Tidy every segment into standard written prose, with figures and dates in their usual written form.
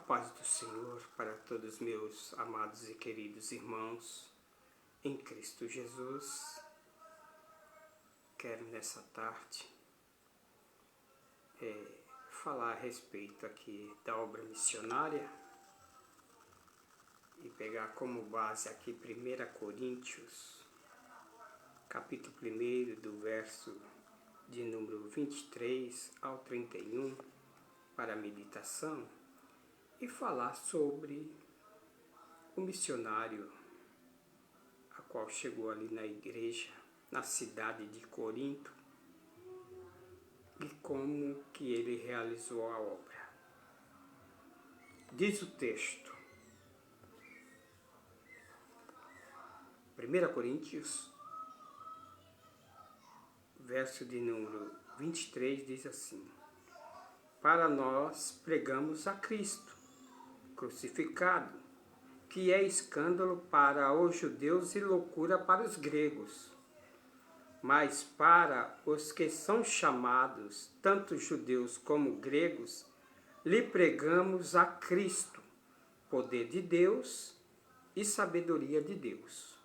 paz do Senhor para todos meus amados e queridos irmãos em Cristo Jesus. Quero nessa tarde falar a respeito aqui da obra missionária e pegar como base aqui 1 Coríntios, capítulo 1, do verso de número 23 ao 31, para a meditação, e falar sobre o missionário a qual chegou ali na igreja, na cidade de Corinto, e como que ele realizou a obra. Diz o texto, 1 Coríntios, verso de número 23, diz assim: para nós pregamos a Cristo crucificado, que é escândalo para os judeus e loucura para os gregos. Mas para os que são chamados, tanto judeus como gregos, lhe pregamos a Cristo, poder de Deus e sabedoria de Deus.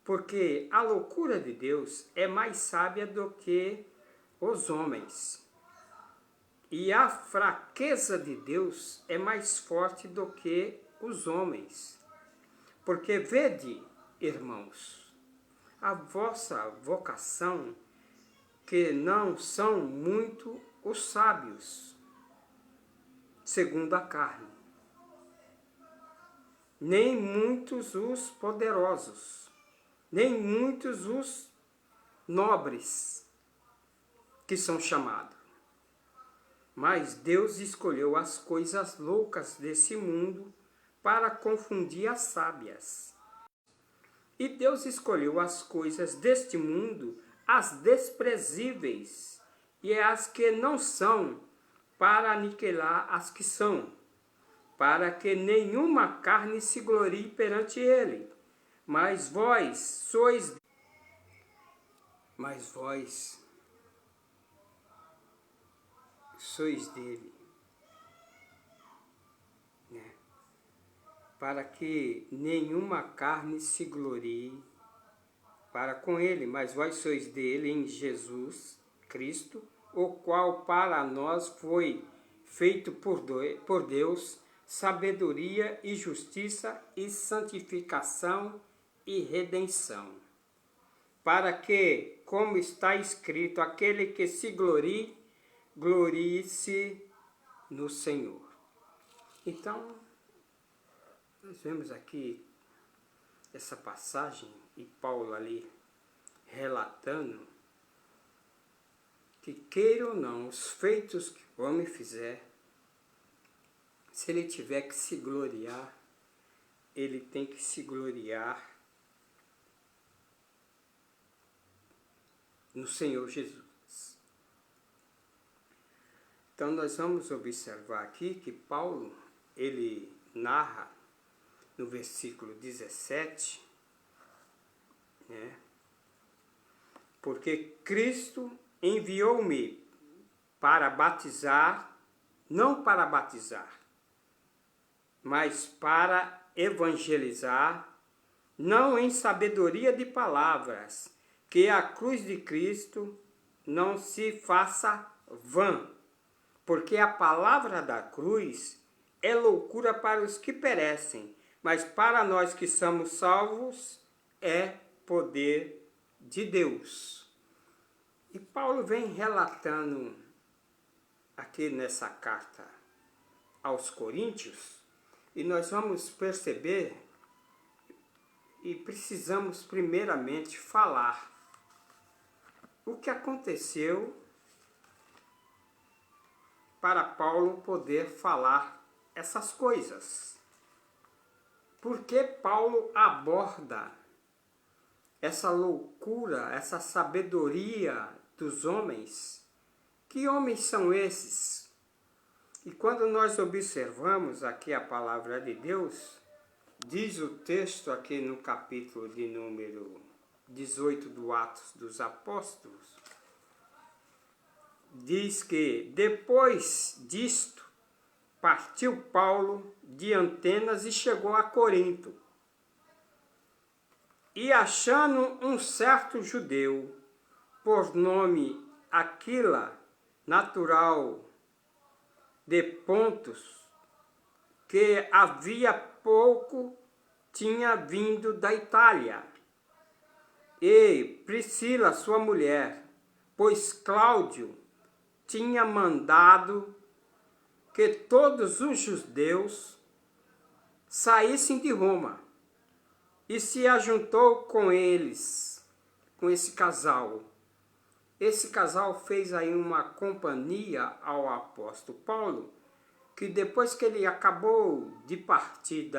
Porque a loucura de Deus é mais sábia do que os homens, e a fraqueza de Deus é mais forte do que os homens. Porque vede, irmãos, a vossa vocação, que não são muito os sábios, segundo a carne, nem muitos os poderosos, nem muitos os nobres que são chamados. Mas Deus escolheu as coisas loucas desse mundo para confundir as sábias. E Deus escolheu as coisas deste mundo, as desprezíveis, e as que não são, para aniquilar as que são, para que nenhuma carne se glorie perante ele. Mas vós sois dele, né? Para que nenhuma carne se glorie para com ele, mas vós sois dele em Jesus Cristo, o qual para nós foi feito por Deus, sabedoria e justiça e santificação e redenção. Para que, como está escrito, aquele que se glorie, glorie-se no Senhor. Então, nós vemos aqui essa passagem e Paulo ali relatando que, queira ou não, os feitos que o homem fizer, se ele tiver que se gloriar, ele tem que se gloriar no Senhor Jesus. Então nós vamos observar aqui que Paulo, ele narra no versículo 17, né? Porque Cristo enviou-me para batizar, não para batizar, mas para evangelizar, não em sabedoria de palavras, que a cruz de Cristo não se faça vã, porque a palavra da cruz é loucura para os que perecem, mas para nós que somos salvos é poder de Deus. E Paulo vem relatando aqui nessa carta aos Coríntios, e nós vamos perceber e precisamos primeiramente falar o que aconteceu para Paulo poder falar essas coisas. Por que Paulo aborda essa loucura, essa sabedoria dos homens? Que homens são esses? E quando nós observamos aqui a palavra de Deus, diz o texto aqui no capítulo de número 18 do Atos dos Apóstolos, diz que depois disto partiu Paulo de Atenas e chegou a Corinto. E achando um certo judeu, por nome Aquila, natural de Pontos, que havia pouco tinha vindo da Itália, e Priscila, sua mulher, pois Cláudio tinha mandado que todos os judeus saíssem de Roma, e se ajuntou com eles, com esse casal. Esse casal fez aí uma companhia ao apóstolo Paulo, que depois que ele acabou de partir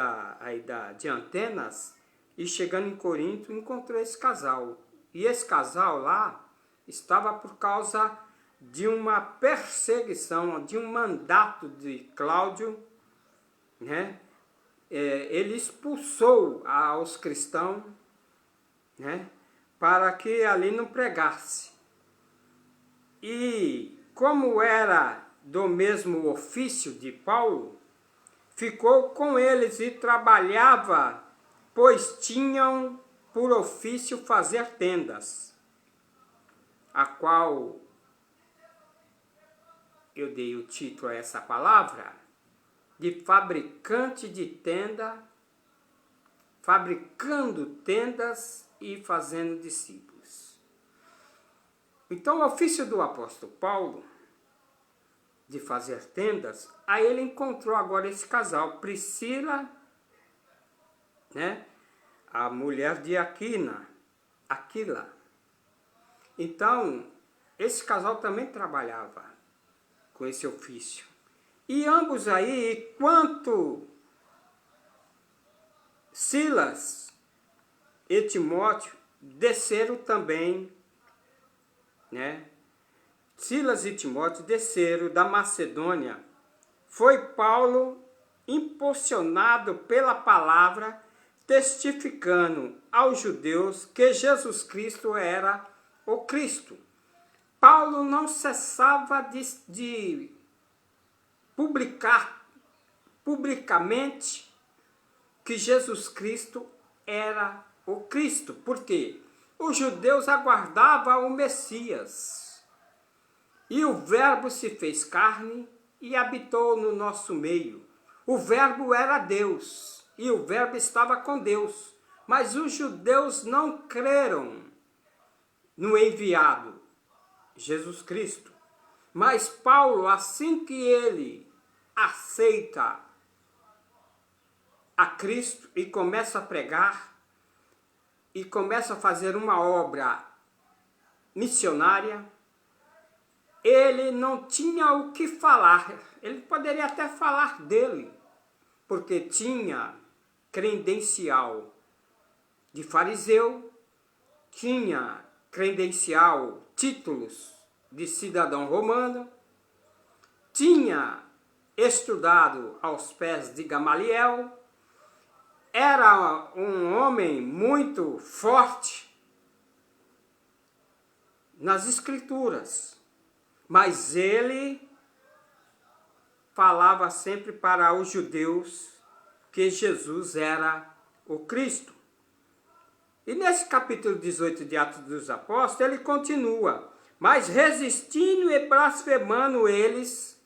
de Atenas e chegando em Corinto, encontrou esse casal. E esse casal lá estava por causa de uma perseguição, de um mandato de Cláudio, né? Ele expulsou aos cristãos, né? Para que ali não pregasse. E como era do mesmo ofício de Paulo, ficou com eles e trabalhava, pois tinham por ofício fazer tendas, a qual eu dei o título a essa palavra, de fabricante de tenda, fabricando tendas e fazendo discípulos. Então, o ofício do apóstolo Paulo, de fazer tendas, aí ele encontrou agora esse casal, Priscila, né, a mulher de Aquila. Então, esse casal também trabalhava com esse ofício. E ambos aí, quanto Silas e Timóteo, desceram também, né? Silas e Timóteo desceram da Macedônia. Foi Paulo impulsionado pela palavra, testificando aos judeus que Jesus Cristo era o Cristo. Paulo não cessava de publicar publicamente que Jesus Cristo era o Cristo. Por quê? Os judeus aguardavam o Messias. E o Verbo se fez carne e habitou no nosso meio. O Verbo era Deus e o Verbo estava com Deus. Mas os judeus não creram no enviado, Jesus Cristo. Mas Paulo, assim que ele aceita a Cristo e começa a pregar, e começa a fazer uma obra missionária, ele não tinha o que falar. Ele poderia até falar dele, porque tinha credencial de fariseu, tinha credencial, títulos de cidadão romano, tinha estudado aos pés de Gamaliel, era um homem muito forte nas escrituras. Mas ele falava sempre para os judeus que Jesus era o Cristo. E nesse capítulo 18 de Atos dos Apóstolos, ele continua. Mas resistindo e blasfemando eles,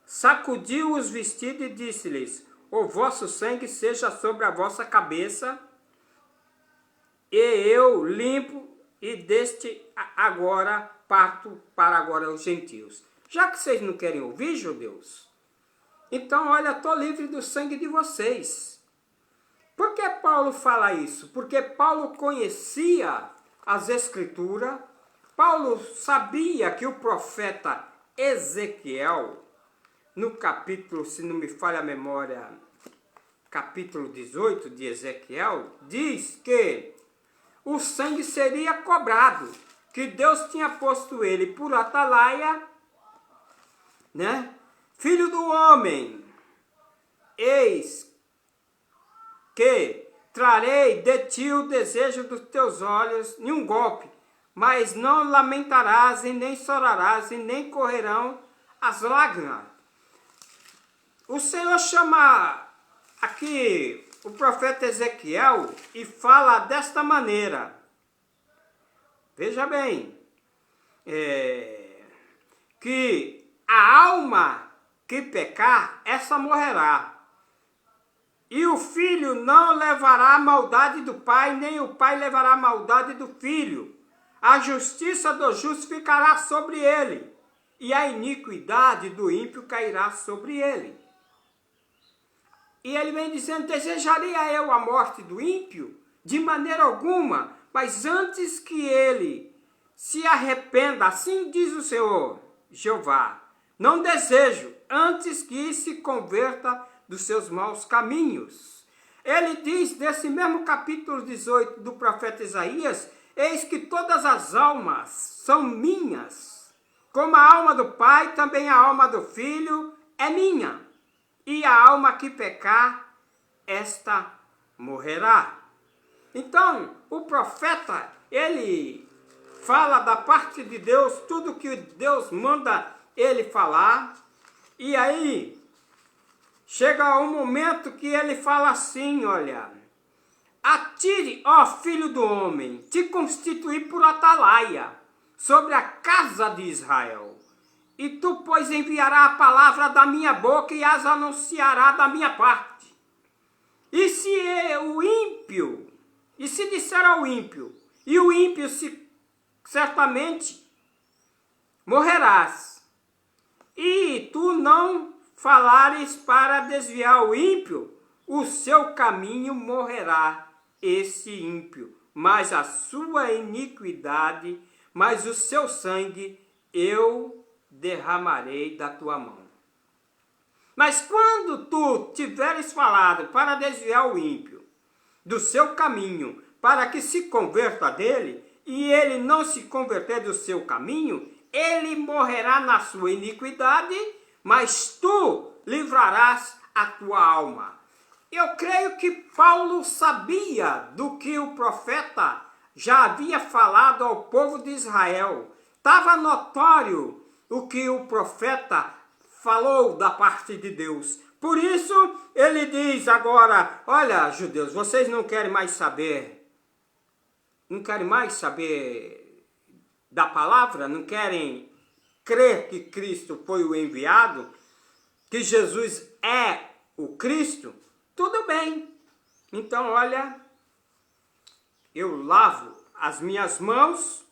sacudiu os vestidos e disse-lhes: o vosso sangue seja sobre a vossa cabeça, e eu limpo, e deste agora parto para agora os gentios. Já que vocês não querem ouvir, judeus, então olha, estou livre do sangue de vocês. Por que Paulo fala isso? Porque Paulo conhecia as escrituras, Paulo sabia que o profeta Ezequiel, no capítulo, se não me falha a memória, capítulo 18 de Ezequiel, diz que o sangue seria cobrado, que Deus tinha posto ele por atalaia, né? Filho do homem, eis que trarei de ti o desejo dos teus olhos em um golpe, mas não lamentarás e nem chorarás e nem correrão as lágrimas. o Senhor chama aqui o profeta Ezequiel e fala desta maneira. Veja bem, que a alma que pecar, essa morrerá. E o filho não levará a maldade do pai, nem o pai levará a maldade do filho. A justiça do justo ficará sobre ele, e a iniquidade do ímpio cairá sobre ele. E ele vem dizendo, desejaria eu a morte do ímpio? De maneira alguma, mas antes que ele se arrependa, assim diz o Senhor, Jeová, não desejo, antes que se converta dos seus maus caminhos. Ele diz, nesse mesmo capítulo 18 do profeta Isaías, eis que todas as almas são minhas, como a alma do pai, também a alma do filho é minha, e a alma que pecar, esta morrerá. Então, o profeta, ele fala da parte de Deus, tudo que Deus manda ele falar, e aí chega um momento que ele fala assim, olha, atire, ó filho do homem, te constituí por atalaia sobre a casa de Israel, e tu, pois, enviará a palavra da minha boca e as anunciará da minha parte. E se o ímpio, e se disser ao ímpio, e o ímpio certamente morrerás, e tu não falares para desviar o ímpio, o seu caminho morrerá esse ímpio, mas a sua iniquidade, mas o seu sangue eu derramarei da tua mão. Mas quando tu tiveres falado para desviar o ímpio do seu caminho, para que se converta dele, e ele não se converter do seu caminho, ele morrerá na sua iniquidade, mas tu livrarás a tua alma. Eu creio que Paulo sabia do que o profeta já havia falado ao povo de Israel. Estava notório o que o profeta falou da parte de Deus. Por isso, ele diz agora, olha, judeus, vocês não querem mais saber da palavra? Não querem crer que Cristo foi o enviado? Que Jesus é o Cristo? Tudo bem. Então, olha, eu lavo as minhas mãos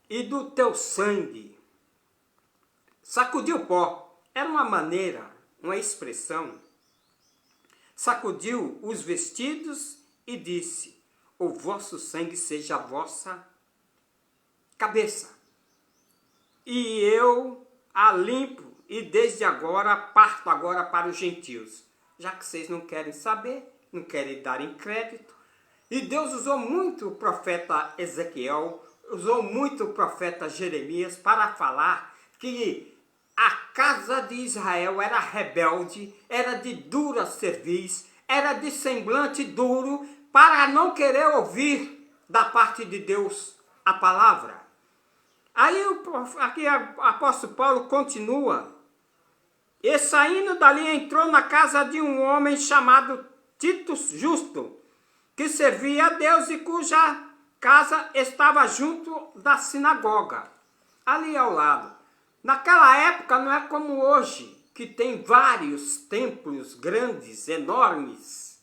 e do teu sangue sacudiu o pó. Era uma maneira, uma expressão. Sacudiu os vestidos e disse, o vosso sangue seja a vossa cabeça. E eu a limpo e desde agora parto agora para os gentios. Já que vocês não querem saber, não querem darem crédito. E Deus usou muito o profeta Ezequiel, usou muito o profeta Jeremias para falar que a casa de Israel era rebelde, era de dura cerviz, era de semblante duro, para não querer ouvir da parte de Deus a palavra. Aí aqui o apóstolo Paulo continua. E saindo dali entrou na casa de um homem chamado Tito Justo, que servia a Deus e cuja casa estava junto da sinagoga, ali ao lado. Naquela época não é como hoje, que tem vários templos grandes, enormes.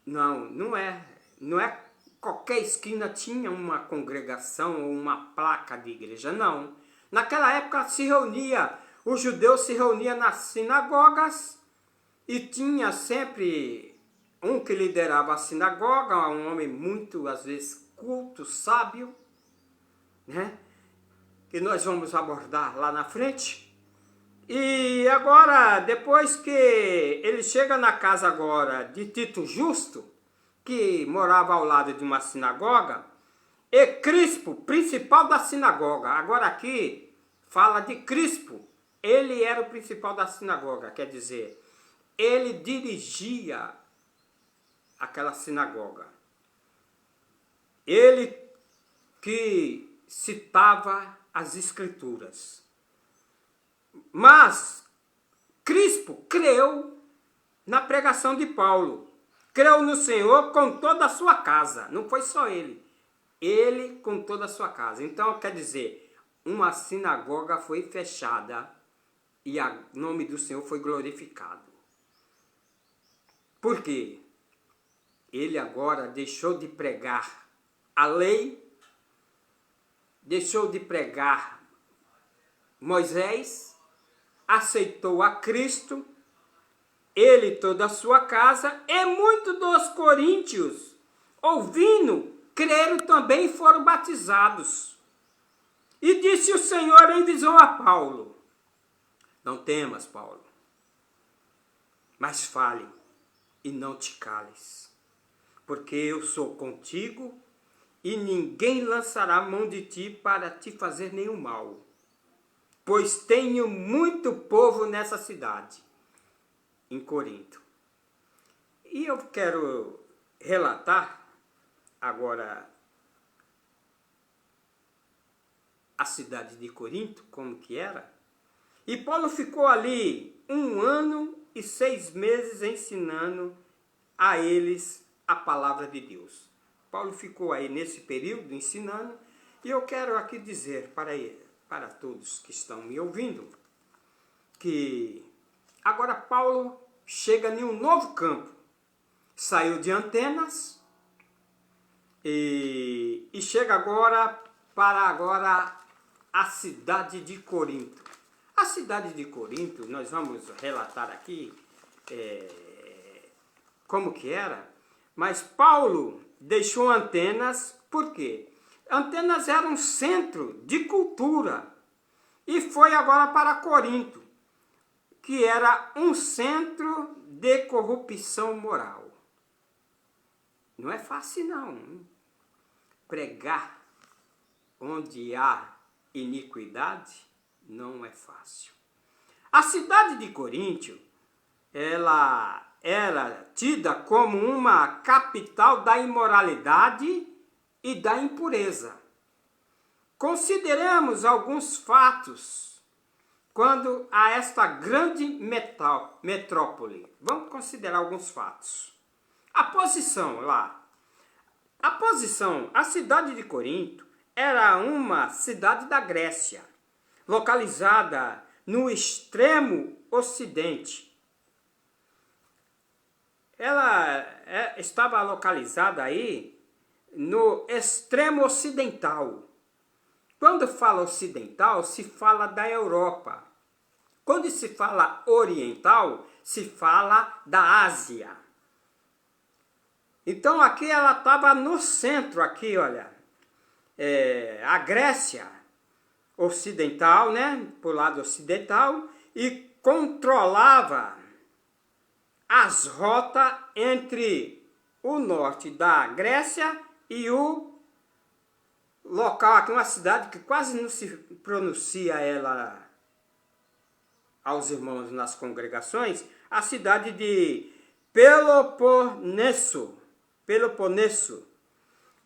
Não é qualquer esquina tinha uma congregação ou uma placa de igreja, não. Naquela época os judeus se reuniam nas sinagogas e tinha sempre um que liderava a sinagoga, um homem muito, às vezes, culto, sábio, né? Que nós vamos abordar lá na frente. E agora, depois que ele chega na casa agora de Tito Justo, que morava ao lado de uma sinagoga, e Crispo, principal da sinagoga. Agora aqui fala de Crispo. Ele era o principal da sinagoga, quer dizer, ele dirigia aquela sinagoga. Ele que citava as escrituras. Mas creu na pregação de Paulo. Creu no Senhor com toda a sua casa. Não foi só ele. Ele com toda a sua casa. Então, quer dizer, uma sinagoga foi fechada e o nome do Senhor foi glorificado. Por quê? Ele agora deixou de pregar a lei, deixou de pregar Moisés, aceitou a Cristo, ele e toda a sua casa, e muitos dos coríntios, ouvindo, creram também e foram batizados. E disse o Senhor em visão a Paulo: não temas, Paulo, mas fale e não te cales, porque eu sou contigo e ninguém lançará mão de ti para te fazer nenhum mal, pois tenho muito povo nessa cidade, em Corinto. E eu quero relatar agora a cidade de Corinto, como que era. E Paulo ficou ali 1 ano e 6 meses ensinando a eles a palavra de Deus. Paulo ficou aí nesse período ensinando, e eu quero aqui dizer para todos que estão me ouvindo, que agora Paulo chega em um novo campo. Saiu de Atenas e chega agora para a cidade de Corinto. A cidade de Corinto, nós vamos relatar aqui como que era, mas Paulo deixou Atenas, por quê? Atenas era um centro de cultura e foi agora para Corinto, que era um centro de corrupção moral. Não é fácil não. Pregar onde há iniquidade não é fácil. A cidade de Corinto, ela era tida como uma capital da imoralidade e da impureza. Consideremos alguns fatos quando a esta grande metrópole. Vamos considerar alguns fatos. A posição lá. A cidade de Corinto era uma cidade da Grécia, localizada no extremo ocidente. Ela estava localizada aí no extremo ocidental. Quando fala ocidental, se fala da Europa. Quando se fala oriental, se fala da Ásia. Então aqui ela estava no centro, aqui, olha, a Grécia ocidental, né, por lado ocidental, e controlava as rotas entre o norte da Grécia e o local aqui, uma cidade que quase não se pronuncia ela aos irmãos nas congregações, a cidade de Peloponeso.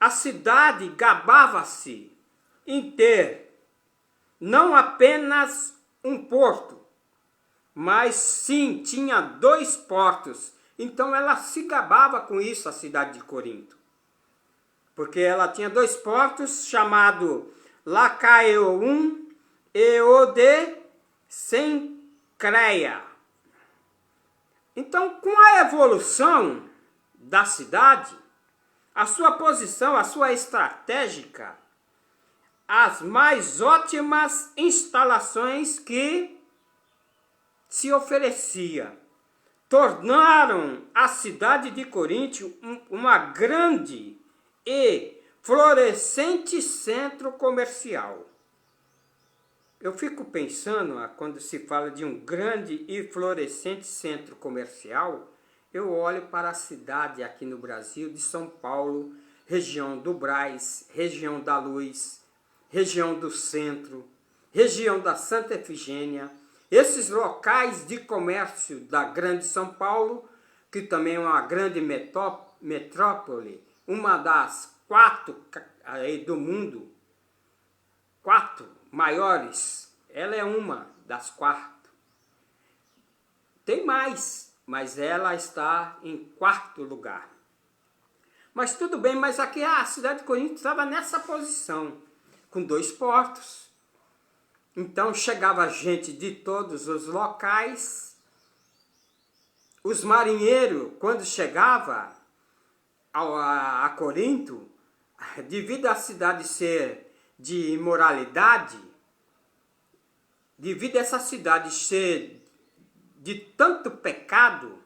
A cidade gabava-se em ter não apenas um porto, mas sim tinha 2 portos. Então ela se gabava com isso, a cidade de Corinto. Porque ela tinha 2 portos, chamado Lacaeum e o de Cencreia. Então, com a evolução da cidade, a sua posição, a sua estratégica, as mais ótimas instalações que se oferecia, tornaram a cidade de Corinto uma grande e florescente centro comercial. Eu fico pensando, quando se fala de um grande e florescente centro comercial, eu olho para a cidade aqui no Brasil de São Paulo, região do Brás, região da Luz, região do Centro, região da Santa Efigênia, esses locais de comércio da grande São Paulo, que também é uma grande metrópole, uma das 4 aí do mundo, 4 maiores, ela é uma das 4. Tem mais, mas ela está em quarto lugar. Mas tudo bem, mas aqui a cidade de Corinto estava nessa posição, com 2 portos. Então chegava gente de todos os locais. Os marinheiros, quando chegavam a Corinto, devido à cidade ser de imoralidade, devido a essa cidade ser de tanto pecado,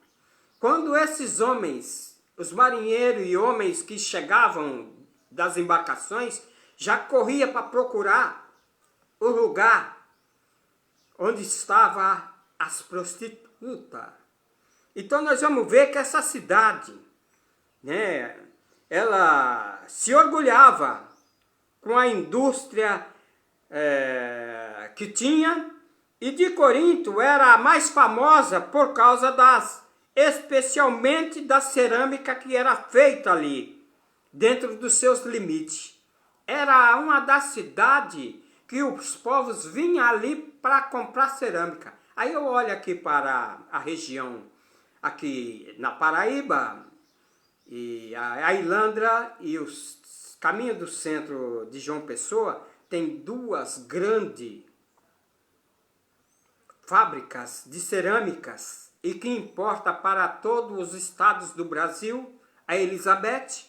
quando esses homens, os marinheiros e homens que chegavam das embarcações, já corria para procurar o lugar onde estavam as prostitutas. Então nós vamos ver que essa cidade, né, ela se orgulhava com a indústria que tinha, e de Corinto era a mais famosa por causa especialmente da cerâmica que era feita ali, dentro dos seus limites. Era uma das cidades que os povos vinham ali para comprar cerâmica. Aí eu olho aqui para a região, aqui na Paraíba, e a Ilhandra e os caminhos do centro de João Pessoa, tem 2 grandes fábricas de cerâmicas e que importa para todos os estados do Brasil, a Elizabeth.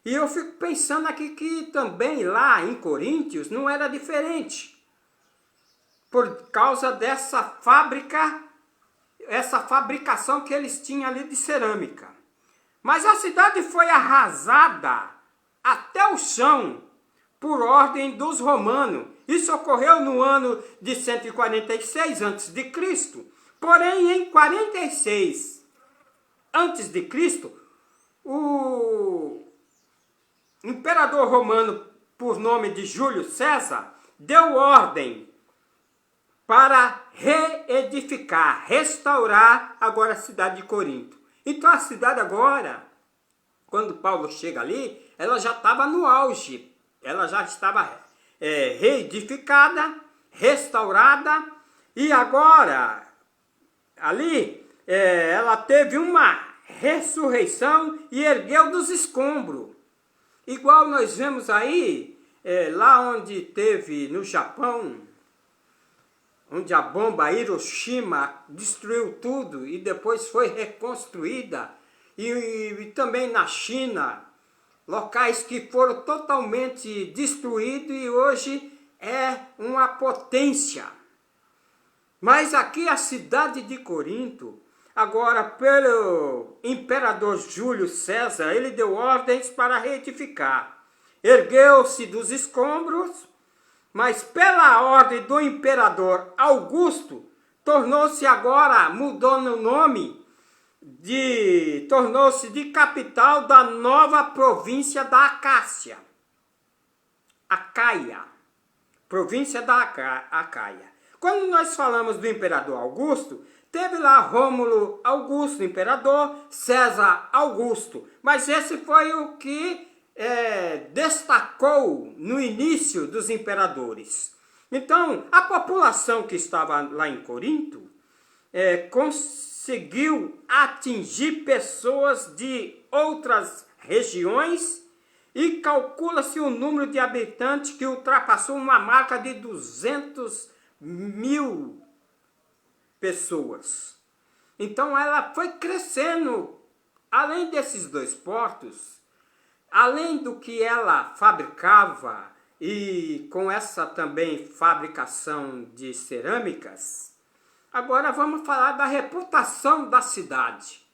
E eu fico pensando aqui que também lá em Coríntios não era diferente, por causa dessa fábrica, essa fabricação que eles tinham ali de cerâmica. Mas a cidade foi arrasada até o chão por ordem dos romanos. Isso ocorreu no ano de 146 a.C. Porém, em 46 a.C., o imperador romano, por nome de Júlio César, deu ordem para reedificar, restaurar agora a cidade de Corinto. Então a cidade agora, quando Paulo chega ali, ela já estava no auge, ela já estava reedificada, restaurada, e agora ali ela teve uma ressurreição e ergueu dos escombros. Igual nós vemos aí, lá onde teve no Japão, onde a bomba Hiroshima destruiu tudo e depois foi reconstruída, e também na China, locais que foram totalmente destruídos e hoje é uma potência. Mas aqui a cidade de Corinto, agora pelo imperador Júlio César, ele deu ordens para reedificar. Ergueu-se dos escombros, mas pela ordem do imperador Augusto, tornou-se agora, mudou no nome, tornou-se de capital da nova província da Acácia. Acaia, província da Acaia. Quando nós falamos do imperador Augusto, teve lá Rômulo Augusto, imperador, César Augusto, mas esse foi o que destacou no início dos imperadores. Então, a população que estava lá em Corinto conseguiu atingir pessoas de outras regiões e calcula-se o número de habitantes que ultrapassou uma marca de 200.000 pessoas. Então ela foi crescendo, além desses 2 portos, além do que ela fabricava e com essa também fabricação de cerâmicas. Agora vamos falar da reputação da cidade.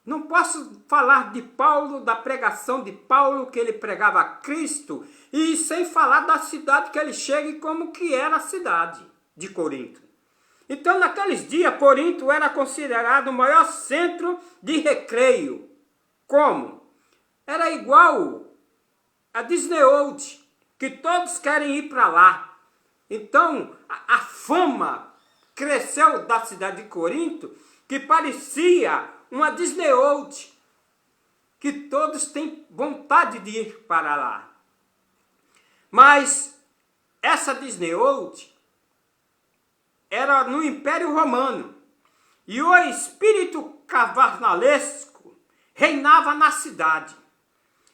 Não posso falar de Paulo, da pregação de Paulo, que ele pregava a Cristo, e sem falar da cidade que ele chega e como que era a cidade de Corinto. Então, naqueles dias, Corinto era considerado o maior centro de recreio. Como? Era igual a Disney World, que todos querem ir para lá. Então, a fama cresceu da cidade de Corinto, que parecia uma Disney World, que todos têm vontade de ir para lá. Mas essa Disney World era no Império Romano. e o espírito carnavalesco reinava na cidade.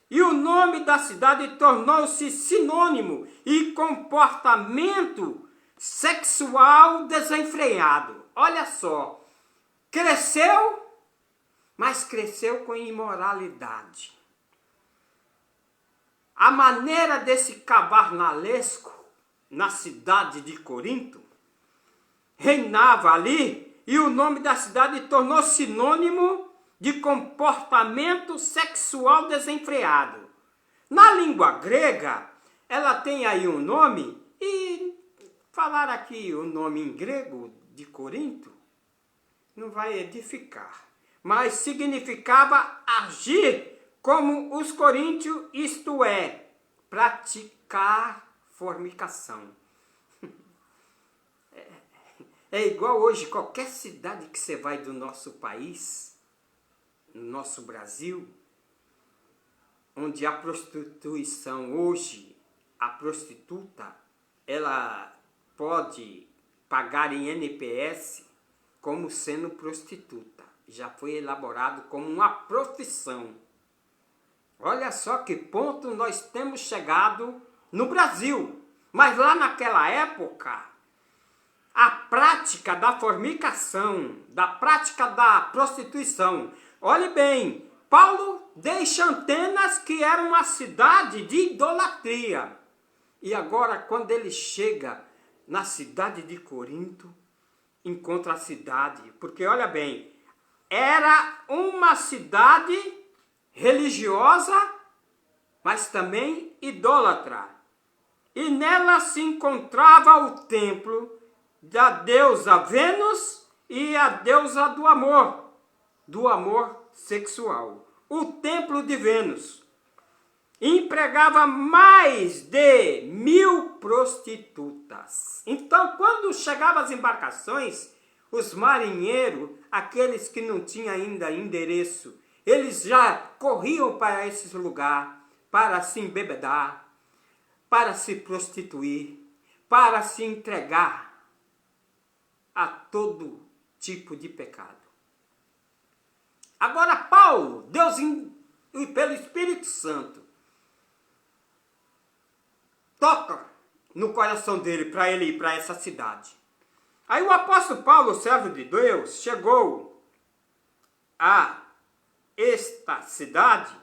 E o nome da cidade tornou-se sinônimo e comportamento sexual desenfreado. Olha só, cresceu, mas cresceu com imoralidade. A maneira desse carnavalesco na cidade de Corinto reinava ali, e o nome da cidade tornou sinônimo de comportamento sexual desenfreado. Na língua grega, ela tem aí um nome, e falar aqui o nome em grego de Corinto não vai edificar, mas significava agir como os coríntios, isto é, praticar fornicação. É igual hoje, qualquer cidade que você vai do nosso país, no nosso Brasil, onde a prostituição hoje, a prostituta, ela pode pagar em NPS como sendo prostituta. Já foi elaborado como uma profissão. Olha só que ponto nós temos chegado no Brasil. Mas lá naquela época, a prática da fornicação, da prática da prostituição. Olhe bem, Paulo deixa Atenas, que era uma cidade de idolatria. E agora, quando ele chega na cidade de Corinto, encontra a cidade. Porque, olha bem, era uma cidade religiosa, mas também idólatra. E nela se encontrava o templo da deusa Vênus e a deusa do amor sexual. O templo de Vênus empregava mais de 1000 prostitutas. Então, quando chegavam as embarcações, os marinheiros, aqueles que não tinham ainda endereço, eles já corriam para esse lugar para se embebedar, para se prostituir, para se entregar a todo tipo de pecado. Agora Paulo, Deus pelo Espírito Santo, toca no coração dele para ele ir para essa cidade. Aí o apóstolo Paulo, servo de Deus, chegou a esta cidade,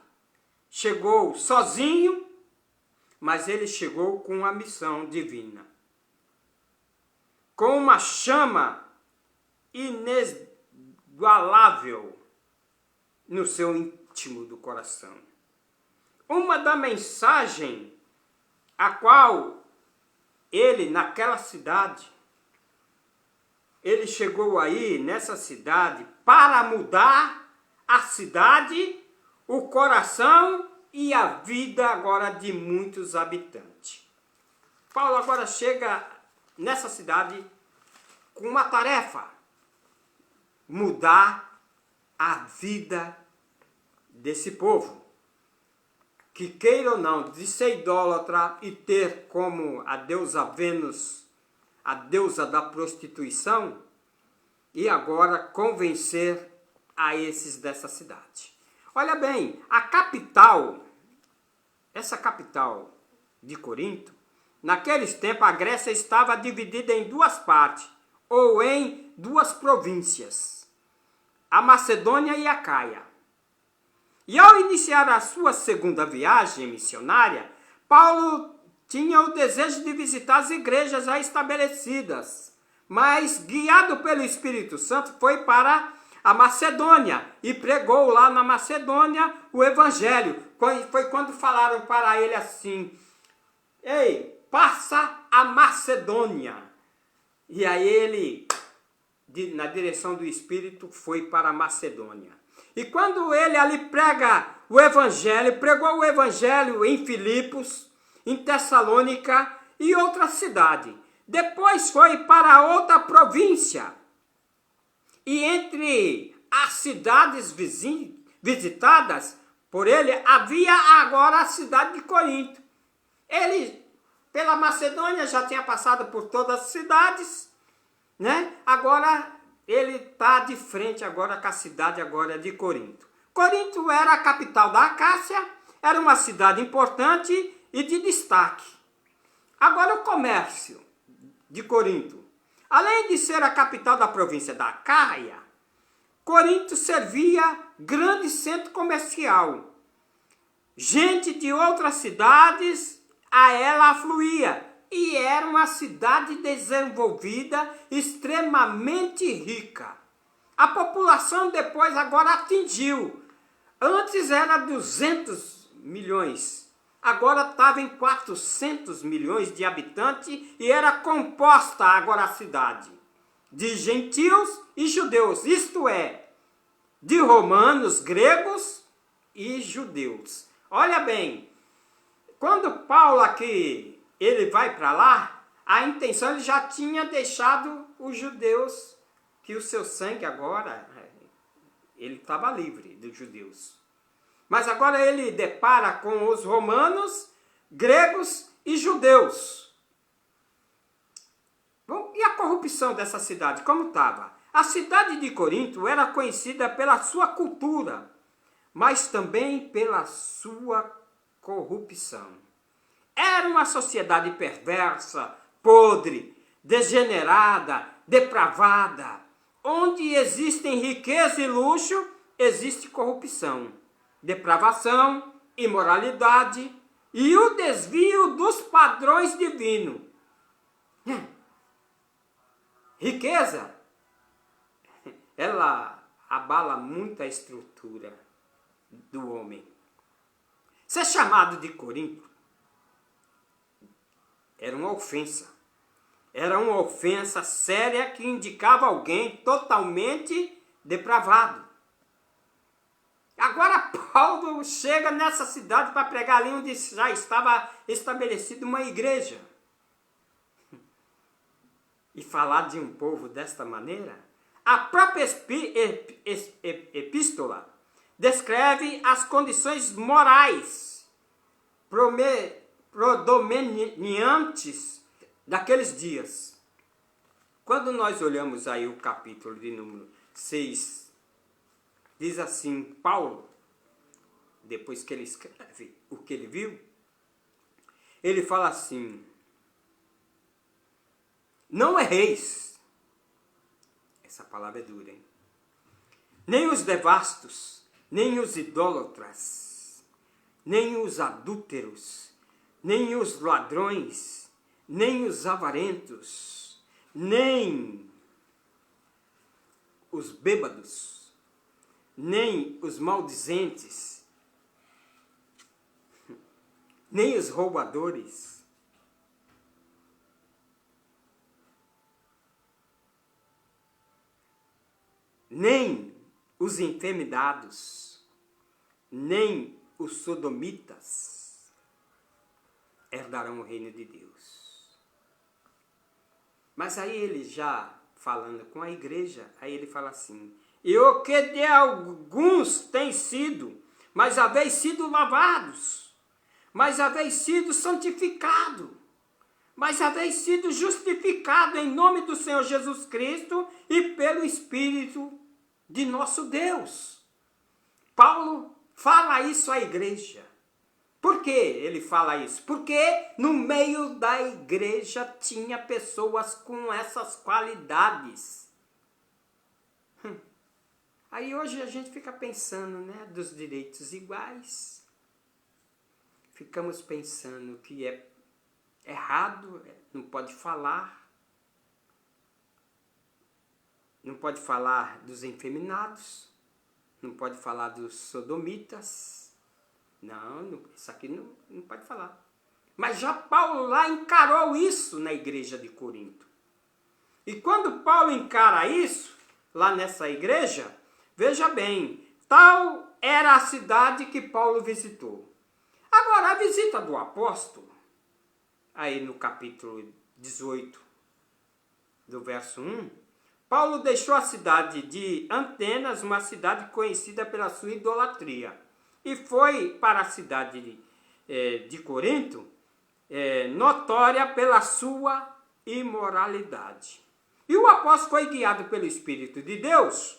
chegou sozinho, mas ele chegou com uma missão divina. Com uma chama inigualável no seu íntimo do coração. Uma da mensagem a qual ele, naquela cidade, ele chegou aí nessa cidade para mudar a cidade, o coração e a vida agora de muitos habitantes. Paulo agora chega nessa cidade com uma tarefa: mudar a vida desse povo, que queira ou não, de ser idólatra e ter como a deusa Vênus, a deusa da prostituição, e agora convencer a esses dessa cidade. Olha bem, a capital, essa capital de Corinto, naqueles tempos a Grécia estava dividida em duas partes, ou em duas províncias, a Macedônia e a Caia. E ao iniciar a sua segunda viagem missionária, Paulo tinha o desejo de visitar as igrejas já estabelecidas, mas guiado pelo Espírito Santo foi para a Macedônia e pregou lá na Macedônia o Evangelho. Foi quando falaram para ele assim: ei, passa a Macedônia. E aí ele, na direção do Espírito, foi para a Macedônia. E quando ele ali prega o Evangelho, pregou o Evangelho em Filipos, em Tessalônica e outra cidade. Depois foi para outra província. E entre as cidades visitadas por ele, havia agora a cidade de Corinto. Ele, pela Macedônia, já tinha passado por todas as cidades, né? Agora ele está de frente agora com a cidade agora de Corinto. Corinto era a capital da Acácia, era uma cidade importante e de destaque. Agora o comércio de Corinto, além de ser a capital da província da Acaia, Corinto servia grande centro comercial. Gente de outras cidades a ela afluía. E era uma cidade desenvolvida, extremamente rica. A população depois agora atingiu. Antes era 200 milhões. Agora estava em 400 milhões de habitantes e era composta agora a cidade de gentios e judeus. Isto é, de romanos, gregos e judeus. Olha bem, quando Paulo aqui ele vai para lá, a intenção ele já tinha deixado os judeus, que o seu sangue agora, ele estava livre dos judeus. Mas agora ele depara com os romanos, gregos e judeus. Bom, e a corrupção dessa cidade, como estava? A cidade de Corinto era conhecida pela sua cultura, mas também pela sua corrupção. Era uma sociedade perversa, podre, degenerada, depravada. Onde existem riqueza e luxo, existe corrupção, depravação, imoralidade e o desvio dos padrões divinos. Riqueza, ela abala muito a estrutura do homem. Ser chamado de Corinto era uma ofensa. Era uma ofensa séria que indicava alguém totalmente depravado. Agora Paulo chega nessa cidade para pregar ali onde já estava estabelecida uma igreja. E falar de um povo desta maneira? A própria epístola descreve as condições morais predominantes daqueles dias. Quando nós olhamos aí o capítulo de número 6, diz assim, Paulo, depois que ele escreve o que ele viu, ele fala assim, não erreis, essa palavra é dura, hein? Nem os devastos, nem os idólatras, nem os adúlteros, nem os ladrões, nem os avarentos, nem os bêbados, nem os maldizentes, nem os roubadores, nem os enfermidados, nem os sodomitas herdarão o reino de Deus. Mas aí ele já falando com a igreja, aí ele fala assim, e o que de alguns tem sido, mas haveis sido lavados, mas haveis sido santificado, mas haveis sido justificado em nome do Senhor Jesus Cristo e pelo Espírito de nosso Deus. Paulo fala isso à igreja. Por que ele fala isso? Porque no meio da igreja tinha pessoas com essas qualidades. Aí hoje a gente fica pensando, né, dos direitos iguais. Ficamos pensando que é errado, não pode falar. Não pode falar dos efeminados, não pode falar dos sodomitas. Não, isso aqui não pode falar. Mas já Paulo lá encarou isso na igreja de Corinto. E quando Paulo encara isso, lá nessa igreja, veja bem, tal era a cidade que Paulo visitou. Agora, a visita do apóstolo, aí no capítulo 18, do verso 1, Paulo deixou a cidade de Atenas, uma cidade conhecida pela sua idolatria, e foi para a cidade de Corinto, notória pela sua imoralidade. E o apóstolo foi guiado pelo Espírito de Deus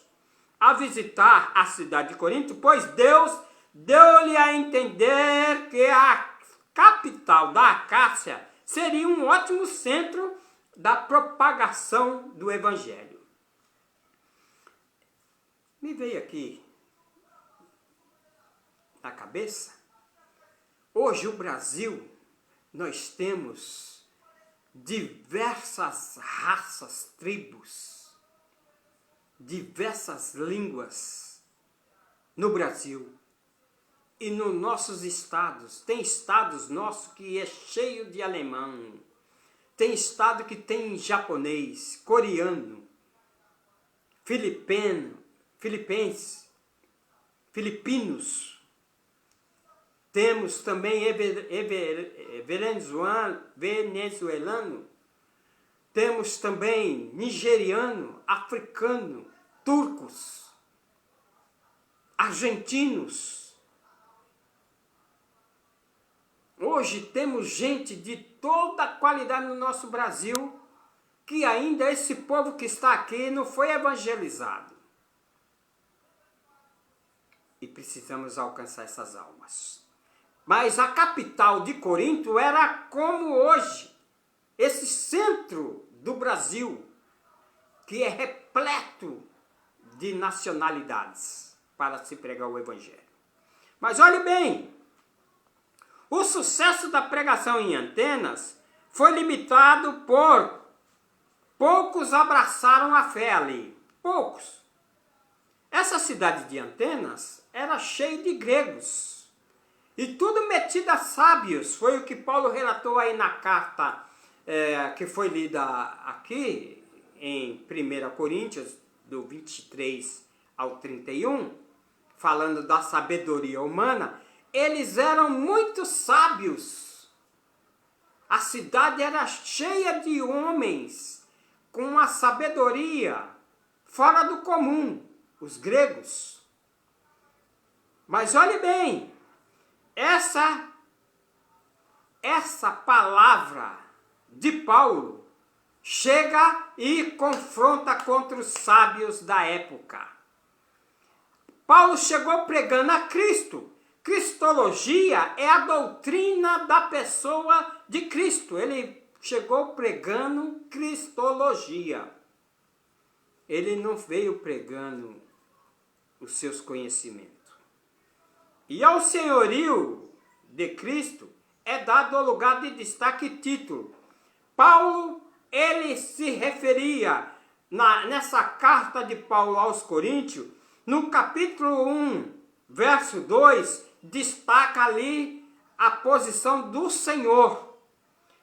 a visitar a cidade de Corinto, pois Deus deu-lhe a entender que a capital da Acácia seria um ótimo centro da propagação do Evangelho. Me veio aqui na cabeça, hoje o Brasil, nós temos diversas raças, tribos, diversas línguas no Brasil e nos nossos estados. Tem estados nossos que é cheio de alemão, tem estado que tem japonês, coreano, filipinos. Temos também venezuelano, temos também nigeriano, africano, turcos, argentinos. Hoje temos gente de toda a qualidade no nosso Brasil, que ainda esse povo que está aqui não foi evangelizado. E precisamos alcançar essas almas. Mas a capital de Corinto era como hoje, esse centro do Brasil, que é repleto de nacionalidades para se pregar o Evangelho. Mas olhe bem, o sucesso da pregação em Atenas foi limitado por poucos abraçaram a fé ali. Poucos. Essa cidade de Atenas era cheia de gregos. E tudo metido a sábios. Foi o que Paulo relatou aí na carta que foi lida aqui em 1 Coríntios, do 23 ao 31, falando da sabedoria humana. Eles eram muito sábios. A cidade era cheia de homens com uma sabedoria fora do comum, os gregos. Mas olhe bem, essa palavra de Paulo chega e confronta contra os sábios da época. Paulo chegou pregando a Cristo. Cristologia é a doutrina da pessoa de Cristo. Ele chegou pregando cristologia. Ele não veio pregando os seus conhecimentos. E ao senhorio de Cristo é dado o lugar de destaque e título. Paulo, ele se referia nessa carta de Paulo aos Coríntios, no capítulo 1, verso 2, destaca ali a posição do Senhor.